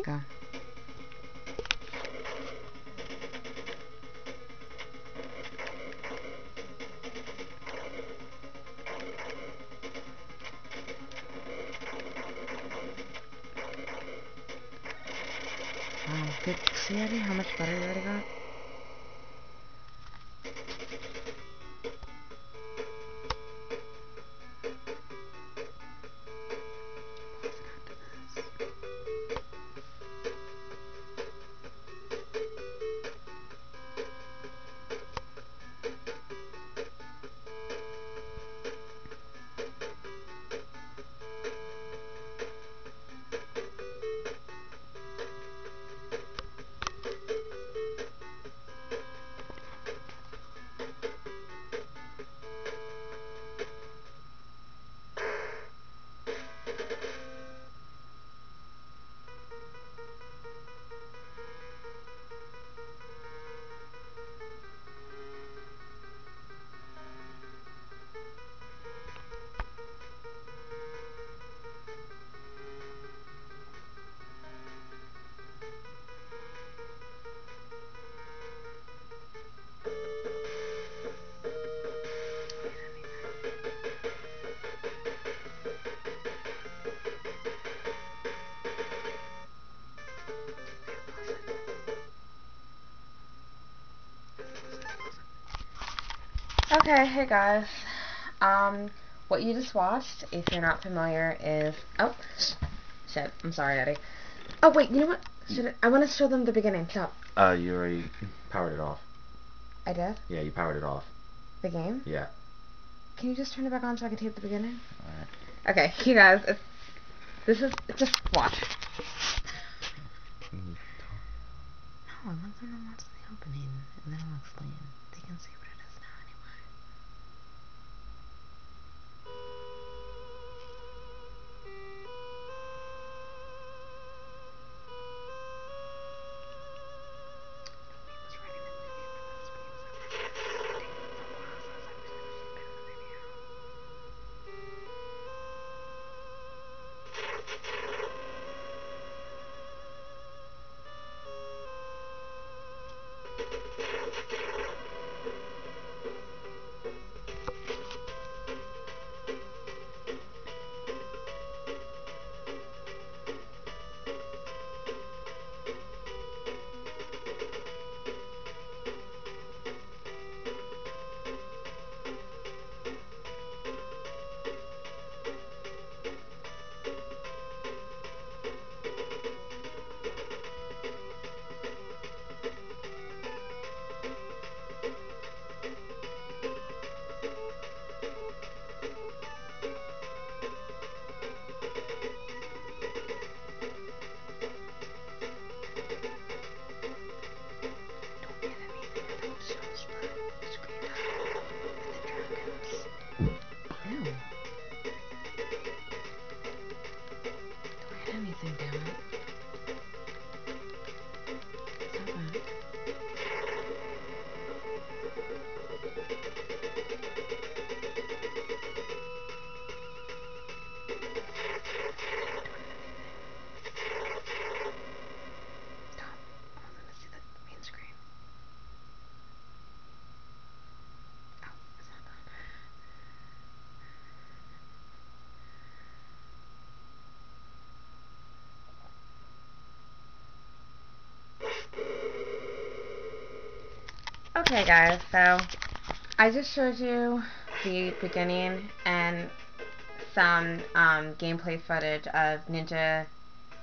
Go. Wow, good. See, Eddie, how much better you already got? Okay, hey guys. What you just watched, if you're not familiar, is shit. I'm sorry, Eddie. Oh wait, you know what? I want to show them the beginning. Stop. You already powered it off. I did. Yeah, you powered it off. The game. Yeah. Can you just turn it back on so I can tape the beginning? Alright. Okay, you guys. This is just watch. No, I want them to watch the opening, and then I'll explain. They can see what it is now anyway. Anything, damn it. Stop. I want them to see the main screen. Oh, it's not done. Okay guys, so I just showed you the beginning and some gameplay footage of Gaiden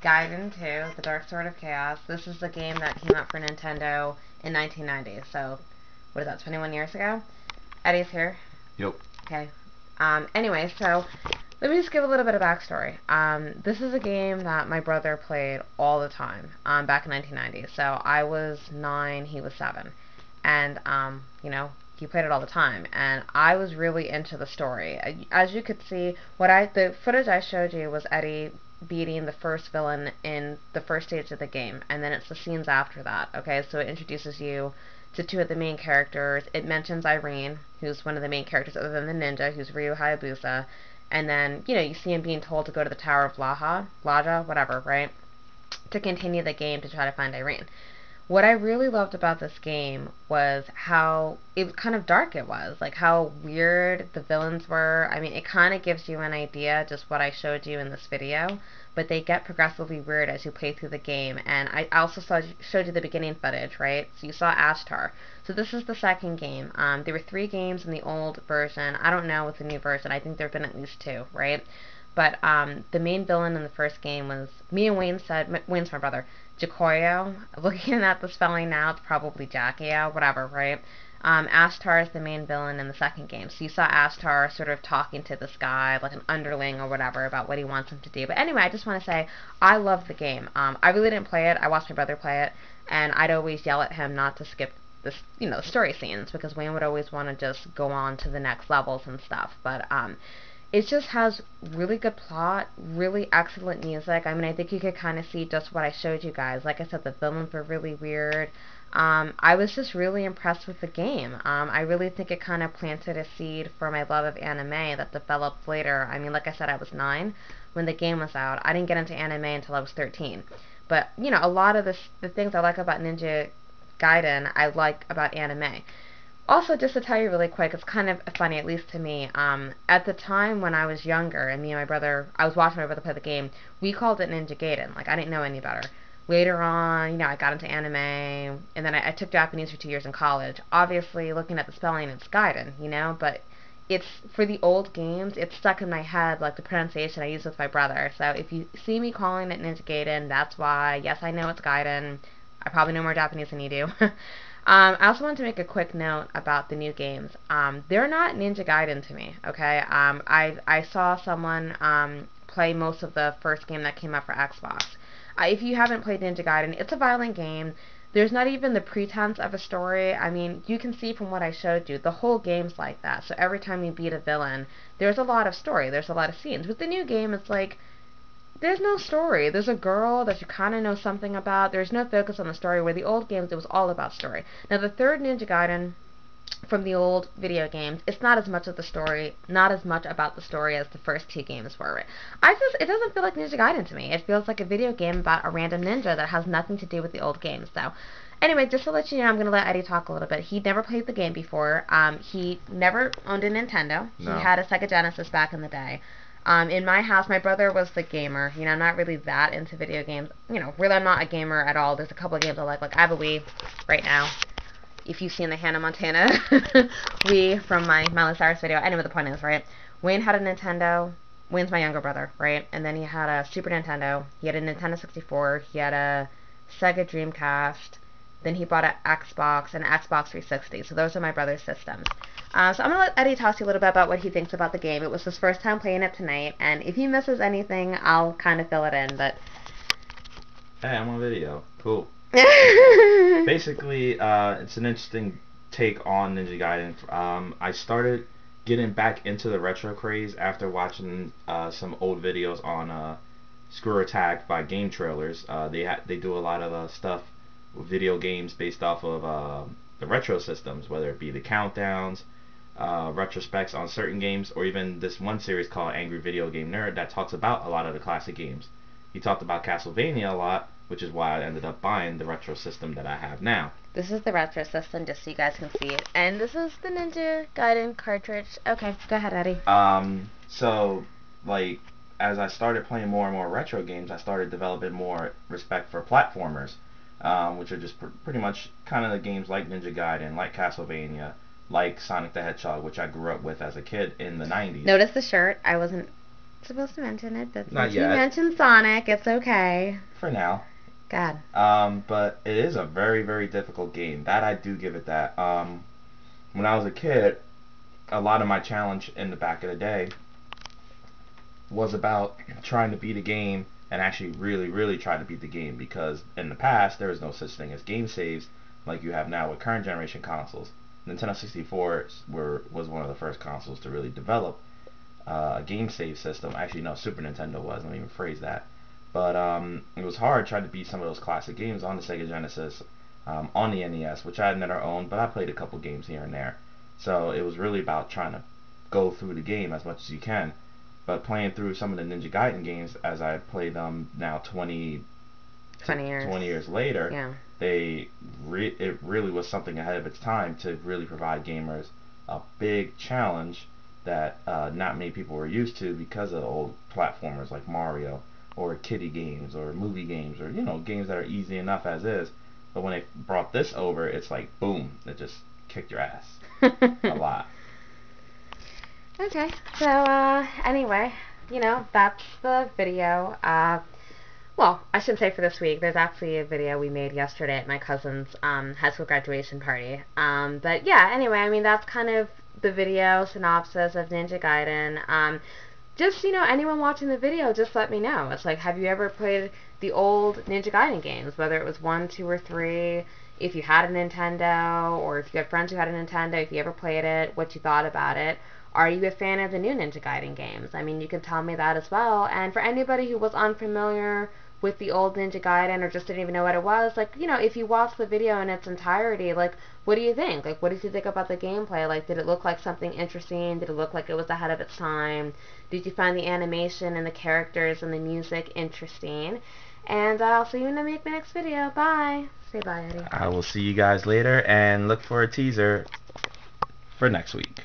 Ii, The Dark Sword of Chaos. This is the game that came out for Nintendo in 1990, so what is that, 21 years ago? Eddie's here. Yep. Okay. Anyway, so let me just give a little bit of backstory. This is a game that my brother played all the time back in 1990. So I was 9, he was 7. And, he played it all the time. And I was really into the story. As you could see, the footage I showed you was Eddie beating the first villain in the first stage of the game. And then it's the scenes after that, okay? So it introduces you to 2 of the main characters. It mentions Irene, who's one of the main characters other than the ninja, who's Ryu Hayabusa. And then, you see him being told to go to the Tower of Laja, whatever, right? to continue the game to try to find Irene. What I really loved about this game was how it kind of dark it was, like how weird the villains were. I mean, it kind of gives you an idea, just what I showed you in this video, but they get progressively weird as you play through the game. And I also showed you the beginning footage, right? So you saw Ashtar. So this is the second game. There were 3 games in the old version. I don't know with the new version. I think there have been at least 2, right? But the main villain in the first game was, me and Wayne said, Wayne's my brother, Jacoyo. Looking at the spelling now, it's probably Jackio, whatever, right? Ashtar is the main villain in the second game. So you saw Ashtar sort of talking to this guy, like an underling or whatever, about what he wants him to do. But anyway, I just want to say, I love the game. I really didn't play it. I watched my brother play it, and I'd always yell at him not to skip this, the story scenes, because Wayne would always want to just go on to the next levels and stuff. But it just has really good plot, really excellent music. I mean, I think you could kind of see just what I showed you guys. Like I said, the villains were really weird. I was just really impressed with the game. I really think it kind of planted a seed for my love of anime that developed later. I mean, like I said, I was 9 when the game was out. I didn't get into anime until I was 13. But, a lot of the things I like about Ninja Gaiden, I like about anime. Also, just to tell you really quick, it's kind of funny, at least to me. At the time when I was younger, and me and my brother, I was watching my brother play the game, we called it Ninja Gaiden. Like, I didn't know any better. Later on, I got into anime, and then I took Japanese for 2 years in college. Obviously, looking at the spelling, it's Gaiden, but it's, for the old games, it's stuck in my head, like the pronunciation I use with my brother. So if you see me calling it Ninja Gaiden, that's why. Yes, I know it's Gaiden. I probably know more Japanese than you do. I also want to make a quick note about the new games. They're not Ninja Gaiden to me, okay? I saw someone play most of the first game that came out for Xbox. If you haven't played Ninja Gaiden, it's a violent game. There's not even the pretense of a story. I mean, you can see from what I showed you, the whole game's like that. So every time you beat a villain, there's a lot of story. There's a lot of scenes. With the new game, it's like, there's no story. There's a girl that you kind of know something about. There's no focus on the story, where the old games, it was all about story. Now, the third Ninja Gaiden from the old video games, it's not as much of the story, not as much about the story as the first 2 games were. It doesn't feel like Ninja Gaiden to me. It feels like a video game about a random ninja that has nothing to do with the old games. So, anyway, just to let you know, I'm going to let Eddie talk a little bit. He never played the game before. He never owned a Nintendo. No. He had a Sega Genesis back in the day. In my house, my brother was the gamer. I'm not really that into video games. Really, I'm not a gamer at all. There's a couple of games I like. Like, I have a Wii right now. If you've seen the Hannah Montana Wii from my Miley Cyrus video. Anyway, the point is, right? Wayne had a Nintendo. Wayne's my younger brother, right? And then he had a Super Nintendo. He had a Nintendo 64. He had a Sega Dreamcast. Then he bought an Xbox and an Xbox 360. So those are my brother's systems. So I'm going to let Eddie talk to you a little bit about what he thinks about the game. It was his first time playing it tonight, and if he misses anything, I'll kind of fill it in, but... Hey, I'm on video. Cool. Basically, it's an interesting take on Ninja Gaiden. I started getting back into the retro craze after watching some old videos on Screw Attack by Game Trailers. They do a lot of stuff with video games based off of the retro systems, whether it be the countdowns, retrospects on certain games, or even this one series called Angry Video Game Nerd that talks about a lot of the classic games. He talked about Castlevania a lot, which is why I ended up buying the retro system that I have now. This is the retro system, just so you guys can see it. And this is the Ninja Gaiden cartridge. Okay, go ahead, Eddie. So, like, as I started playing more and more retro games, I started developing more respect for platformers, which are just pretty much kind of the games like Ninja Gaiden, like Castlevania, like Sonic the Hedgehog, which I grew up with as a kid in the 90s. Notice the shirt. I wasn't supposed to mention it, but Not since yet. you mentioned Sonic, it's okay. For now. God. But it is a very, very difficult game. That I do give it that. When I was a kid, a lot of my challenge in the back of the day was about trying to beat a game and actually really, really try to beat the game, because in the past there was no such thing as game saves like you have now with current generation consoles. Nintendo 64 was one of the first consoles to really develop a game save system. Actually, no, Super Nintendo was. Let me rephrase that. But it was hard trying to beat some of those classic games on the Sega Genesis, on the NES, which I had never owned, but I played a couple games here and there. So it was really about trying to go through the game as much as you can. But playing through some of the Ninja Gaiden games, as I played them now 10 20 years. 20 years later, Yeah. it really was something ahead of its time to really provide gamers a big challenge that not many people were used to because of old platformers like Mario or kiddie games or movie games or games that are easy enough as is. But when they brought this over, it's like boom, it just kicked your ass a lot. Okay, so anyway, that's the video. Well, I shouldn't say for this week. There's actually a video we made yesterday at my cousin's high school graduation party. But yeah, anyway, I mean, that's kind of the video synopsis of Ninja Gaiden. Just, anyone watching the video, just let me know. It's like, have you ever played the old Ninja Gaiden games, whether it was 1, 2, or 3, if you had a Nintendo, or if you had friends who had a Nintendo, if you ever played it, what you thought about it. Are you a fan of the new Ninja Gaiden games? I mean, you can tell me that as well. And for anybody who was unfamiliar with the old Ninja Gaiden or just didn't even know what it was, like, if you watch the video in its entirety, like, what do you think? Like, what did you think about the gameplay? Like, did it look like something interesting? Did it look like it was ahead of its time? Did you find the animation and the characters and the music interesting? And I'll see you when I make my next video. Bye. Say bye, Eddie. I will see you guys later and look for a teaser for next week.